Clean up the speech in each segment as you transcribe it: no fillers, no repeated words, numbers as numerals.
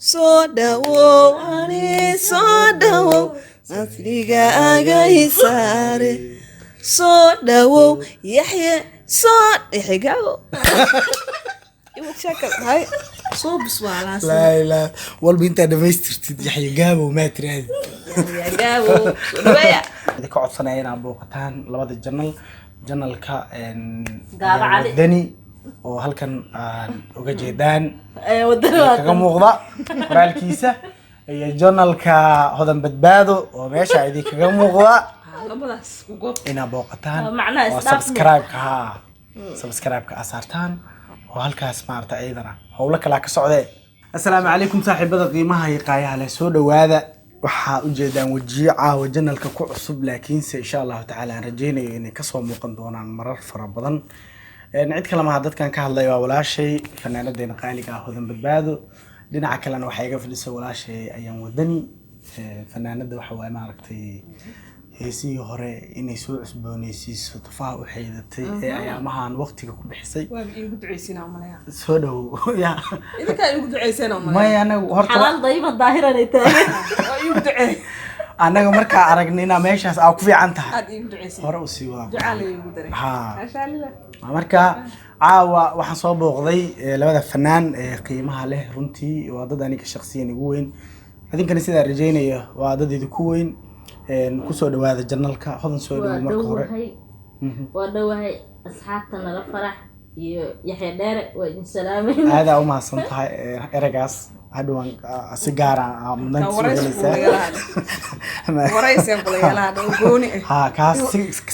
Sodawo ani sodawo asliga agaisare sodawo Yahya Yahya شكل هاي صوب سوالا لا لا والله انت دميسترتid Yahya Gabo ma tiraad يا Gabo waya ka codsanayna booqataan labada janalka Gabo Ali Dani oo halkan aan uga jeedaan wadada kaga muuqda qoraalkiisa iyo janalka hodan badbaado oo meesha idin kaga muuqda labadaas goob ina booqataan macnaha subscribe ka asaartaan oo halkaas maarta ayadana howlo kala ka socdee assalaamu calaykum saaxiibada qiimaha iyo qaayaha leh soo dhawaada waxa u jeedaan wajiica oo janalka ku cusub laakiin insha Allah ta'ala aan rajeynayo inay ka soo muuqan doonaan marar fara badan cid kale ma dadkan ka hadlay waa walaashay fanaanadeena qaaliga ah hodan badbaado dhinaca kalena waxa iga fadhiso walaashay ayaan wadani fanaanada waxa way maaragtay heesii hore inay soo cusboonaysiiso tafaa u xeedatay ee ayaamahan waqtiga ku bixisay waa igu duceysinaa malaya soo dhaw ya idinka igu duceysinaa malaya ma anagu horta xalaal dayba daahiran ay tahay waa igu ducey anaga marka aragnina meeshaas aa ku fiican tahay aad igu duceysin hore u sii waa ducaa la igu daray ha masha Allah marka caawa waxaan soo booqday labada fanaan ee qiimaha leh runtii waa dad aniga shakhsiyan ugu weyn adinkana sida rajeynayo waa dad idinku weyn ku soo dhawaada janalka hodan soo dhaw marka hore waa dhawahay asxaabta nala farax iyo Yahya Dheere waa idin salaamay aad u mahadsan tahay eragaas hadwan si gaar ah mudnaan soo helaysaa waraysan kula yalaada gooni ha kaas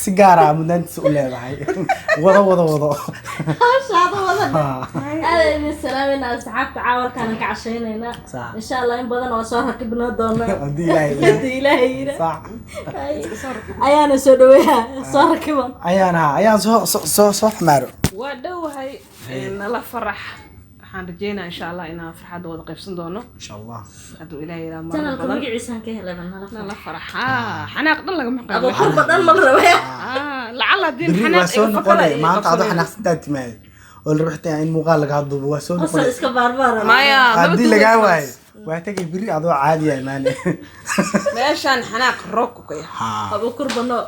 si gaar ah mudnaan soo leedahay wado shaado wada aad idin salaamayna asxaabta caawalkan ka casheynayna insha Allah in badan oo soo rakibno doona hadii ilaahay صح ayaana soo dhaweeyaa soo rakiban ayaan soo xamaaro waa dhawahay nala farax waxaan rajeynaa insha Allah inaan farxad wada qaybsan doono insha Allah haduu ilaahay ila mar channelka magaciisan ka helay nala farax xanaaq dhan laga maqan abo qurba dhan ma rabaa lacala din xanaaq soo noqonay maanta aad xanaaqsantaa timaad oo la ruxtay in muuqaal laga hadlo waa soo noqonay iska baarbaar maya hadii laga waay waa tagay biri adoo caadi ah maane meeshan xanaaq roog ku yahay abo qurbano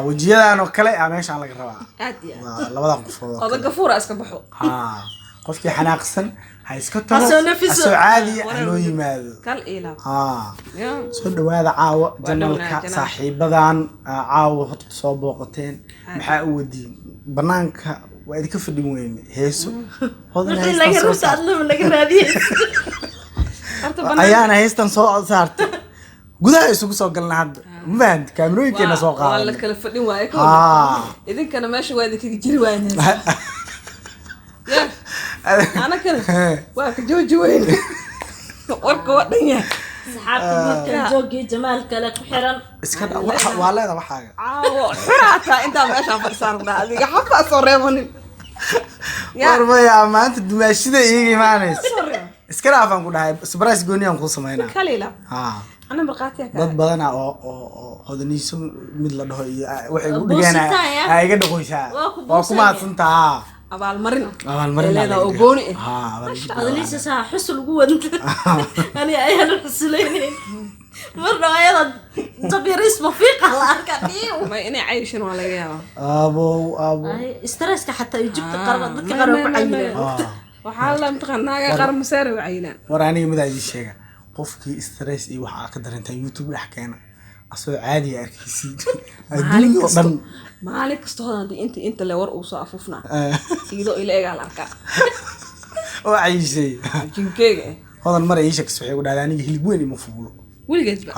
wajiyadan oo kale ah meeshan laga rabaa aad iyo labada qofood oda gafuura iska baxo qofkii xanaaqsan ha iska tago asoo caadi ah loo yimaado kal ila soo dhawaada caawa janalka saaxiibadan caawa hor soo booqateen maxaa u wadiin banaanka waa idinka fadhin weyn heeso hodan laga raadiyay ayaana heestan soo saartay gudaha isugu soo galna hadda maad kaamirooyinkeena soo qaaday wala kala fadhin waaye idinkana meesha waa idinka jiri waayeen أنا كده واقف جوجي وين ورك ودنيا صحابتي مركز جوجي جمال كلك حرن اسكت والله هذا حاجه حراتا انت ما ايش افسر هذه حفا صريمني يا ما انت دماشيده ايغي مانيس اسكت افان ku dhahay surprise gooni aan ku sameeyna kalila ana marqaatiya dad badan oo hodaniiso mid la dhaho iyo waxay u dhiganaa ay iga dhaqoysaa waa ku maadsantaa abaalmarin leeda oo gooni adliisa saa xusul ugu wanta ani ayaan xusuleynay marna ayada jabiris mafiiqa la arka dhiyo ma inay cayshin waa laga yaabaa abo stresska xataa Egypt qarba dadka qaar ku cayilay waxa la imtixaanaaga qaar masaar u cayilaan war aniga mid ay sheega qofkii stress iyo waxa ka daranta YouTube dhex keena asoo caadi arkaysi adduunyo dhan maalin kasta hodan inta la war uu soo afufnaa siido ila egal arka oo caysay jinkeega hodan mar ay sheegay waxay u dhaadaan aniga hilib weyn ima fuulo wiligeedba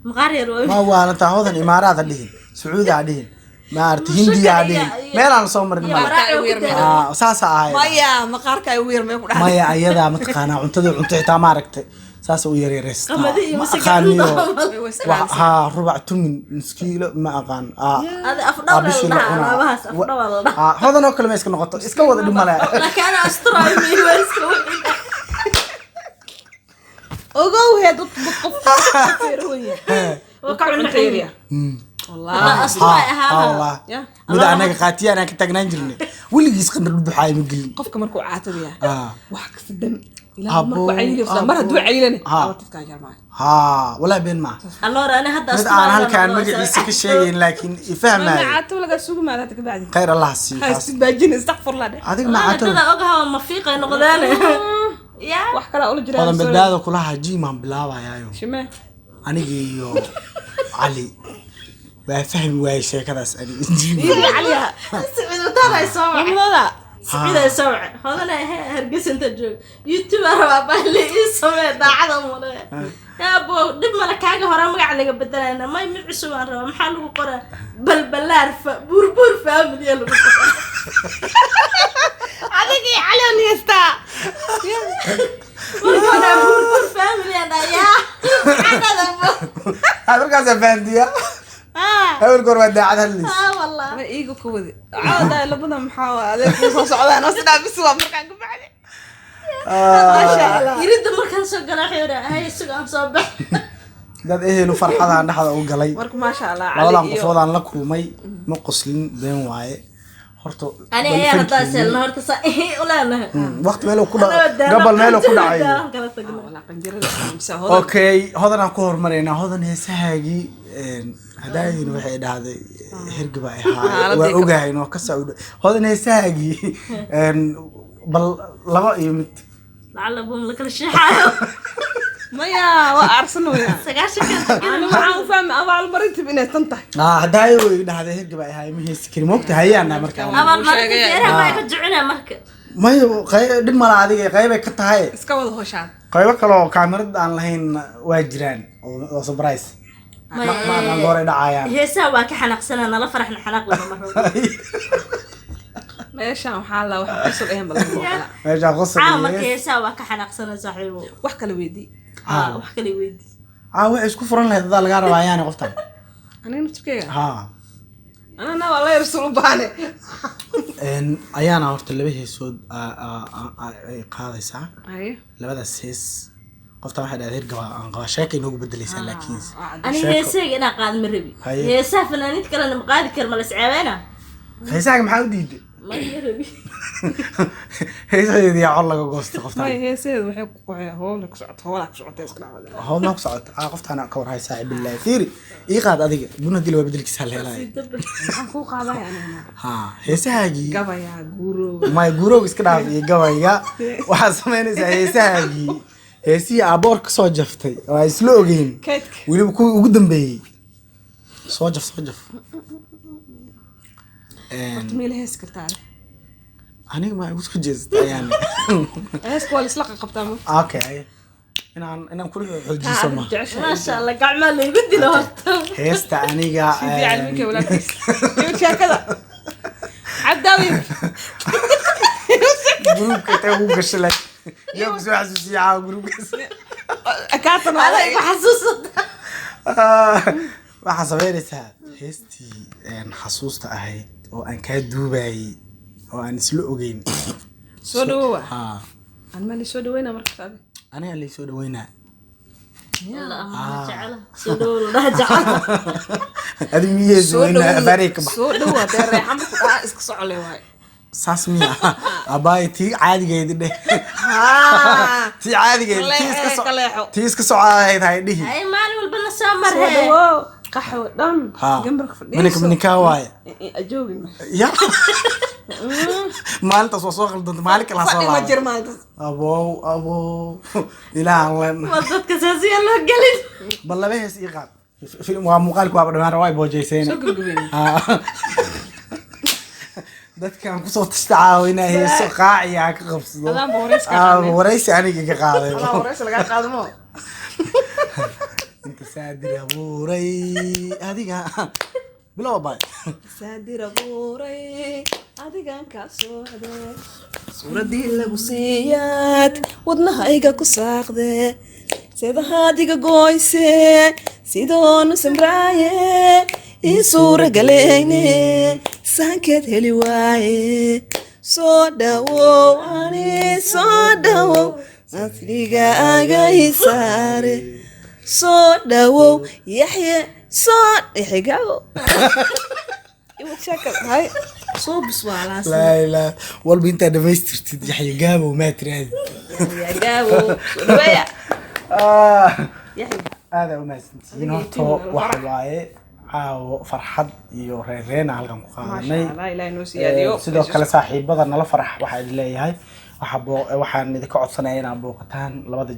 maqaar yar ma waana taa hodan imaaraad dhihin sacuudi dhihin ma arti hindiya dhihin meelaan soo marin ma saasa ahay maya maqaarka ay weer mee ku dhaxay maya ayada ma taqaana cuntada xitaa ma aragtay saas u yareereys qamadi iyo masakaniyo ها ربع تمن مسكيلة ما أقان هذا أفضل لا بس أفضل هذا نوكل ما يسكن نقطة إسكوا ذا دملا لكن أنا أسترالي مين ويسكوا أوجو هي ضد بقفة وكان نحيريا والله أسترالي والله وده أنا قاتي أنا كنت أجنان جرني واللي يسكن رد حاي مقلي قفك مركو عاتبيا وحك الدم لا مرة عيلي مرة دو عيلني تذكر جماعة ها ولا بين ما الله أنا هذا مد أنا هالكان مجلس كشيء لكن يفهم ما عاد ولا قصوق ما لا تكبعدي خير الله سي هاي استباجين استغفر الله ده هذيك ما أنا عاد كذا أقها مفيقة نقداني يا وحكرا أقول جرا هذا بداده كلها جيم بلاوا يا يوم شمال أنا جيو علي وفهم وايش كذا أسألي يجي عليها سعيد ترى يسمع لا سعيد يسمع هذا أنا هرجس أنت جو يوتيوبر بابا اللي يسمع ده عظم ولا يا أبو دب ملك حاجة هرام قاعد لك بدلنا ما يمعسوا مرة محل وقرا بلبلار بربور فاميلي يلا عليك على نيستا بربور فاميلي أنا يا هذا كذا فانديا هاول قرب داعد هالليس والله ما إيجو كودي عادة لبنا محاولة عليك وصوص عادة نصنا بسوا مركان قبعدي ما شاء الله يريد مركان سوق الحيرة هاي السوق عم صبح dad ehelu farxadaan dhaxda u galay marka ma sha Allah labadan qofoodaan la kulmay ma qoslin been waaye horto ani ayaa hadda selna horta sa ulaanaha waqti meel ku dhacay gabal meel ku dhacay okay hodan ku hormareyna hodan heesahaagi hadaayeen waxay dhahday hergaba ay haa waa ogahay inoo ka socdo hodan heesahaagi bal laba iyo mid lacalabum la kala sheexayo maya waa arsenal ya أنا ما عارف فهم أول مرة تبيني تنتهي هدايو dhahday hergaba ay haa ma hees kiri moogta hayaana markaa أول مرة تيرها ما يرجعنا marka mayo dhib mala adiga qayb ay ka tahay iska wada hoshaan qaybo kale oo kaamirada aan lahayn waa jiraan oo surprise ma goore dhacayaan heesaa waa ka xanaaqsanaa nala faraxna xanaaq laba mar meeshaan waxaa la waxa qosol ahayn badan meesha qosol marka heesaa waa ka xanaaqsanaa saaxiibo wax kala weydii wax kale weydii wax isku furan lahayd dad laga rabaa ayaan qoftan aniga naftirkeyga ha ana waa la yarsul u baane ayaana horta laba heesood ay qaadaysaa labadaas hees qofta waxay dhahay hergaba aan qaba sheekay noogu bedelaysaa laakiin ani heesayga inaan qaad ma rabi heesaa fanaaniinta kale ma qaadi kar ma la isceebeena heesaaga maxaa u diiday ma rabi heesadeedii cod laga goosto qofta ma heesadeedu waxay ku qoxay hoola ku socoto hoola ku socoto iska dhacday hoola ku socoto qoftaana ka warhay saaxiib billahi fiiri ii qaad adiga buna dil waa bedelkiisa la helay waxaan ku qaaday anina ha heesahaagi gabaya guuro ma guuro iska dhaaf iyo gabaya waxa sameynaysaa heesahaagi heesii aboor ka soo jaftay oo isla ogeyn waliba ku ugu dambeeyay soo jaf meel hees kartaa aniga ma isku jeestayaan hees wala isla qabtaa okay inaan ku xoojiso ma masha Allah gacmo la igu dilo horta heesta aniga sidii calminka walaakis iyo sheekada cabdawi gruupka taa ugu gashay يا بسوا حسوسي يا جروب كاتم على حسوسة waxaa sameynaysaa heestii xasuusta ahayd oo aan kaa duubayay oo aan isla ogeyn soo dhawow aan ma soo dhaweyna markaa aniga la soo dhaweynaa yalla ama jecel soo dhawow la jecel adi miyay soo bareek soo dhawow reexan ku iska socole waay ساسمي أباي تي عادي جيد ده تي عادي جيد تي إسك سعاد هاي ده أي مالي والبنا سامر هاي قحوة دم جنبك في منك كواي أجوبي يا مال تصوص ضد مالك لا صار ما جرمات أبو إله الله وضد كساسي الله قليل بالله بس يقال فيلم ومقالك وابد ما رواي بوجيسين شو قلبين dadkan ku soo tastacaawina heeso qaaciya ka qabsado waraysi aniga ka qaaday waraysi laga qaadmo inta saadir abuuray adiga bilow baa saadir abuuray adigan ka socday suuradii lagu siiyad wadnahayga ku saaqday seedahaadiga gooyse sidoonu samraaye ii suura galeyne sankeed heli waaye soo dhawow ani soo dhawow asliga agaysaare soo dhawow yaxye soo dhixigago iwad shakal hay صوبس وعلى لا لا والله انت دمسترتid يحيى جابو ما تراد يا جابو شوية يحيى هذا وما سنتين هرتو waxa waaye caawo farxad iyo reereen halkan ku qaadanay ما لا إله إلا sidoo kale saaxiibada nala farax waxa ay leeyahay waxaan idinka codsanayaa inaad booqataan labada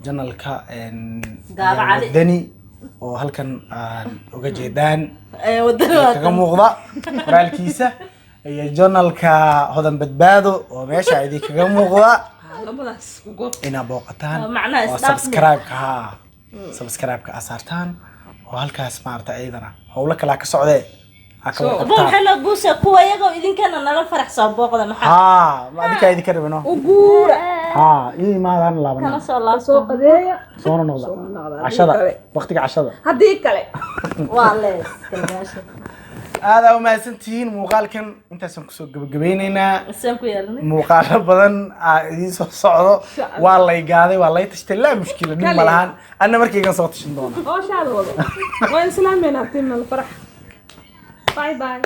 janalka dani oo halkan aan uga jeedaan kaga muuqda qoraalkiisa iyo janalka hodan badbaado oo meesha idinkaga muuqda inaad booqataan oo subscribe-ka asaartaan oo halkaas maarta ayadana howlo kale ka socdee waxaana buusa kuwa iyaga idinkana nala faraxsan booqda maxaa ma adika idinka rabino uguura maadan laabana kana soo laab soo qadeeya soo noqda cashada waqtiga cashada haddii kale waa lees kalgaasha aada u mahadsantihiin muuqaalkan intaasaan kusoo gabagabaynaynaa isaan ku yeelnay muuqaalo badan idiin soo socdo waa lay gaaday waa lay tashtay laa mushkila dhib ma lahan anna markaygan soo tashin doona oo shaada wado waa islaameenaa timna الفرح باي باي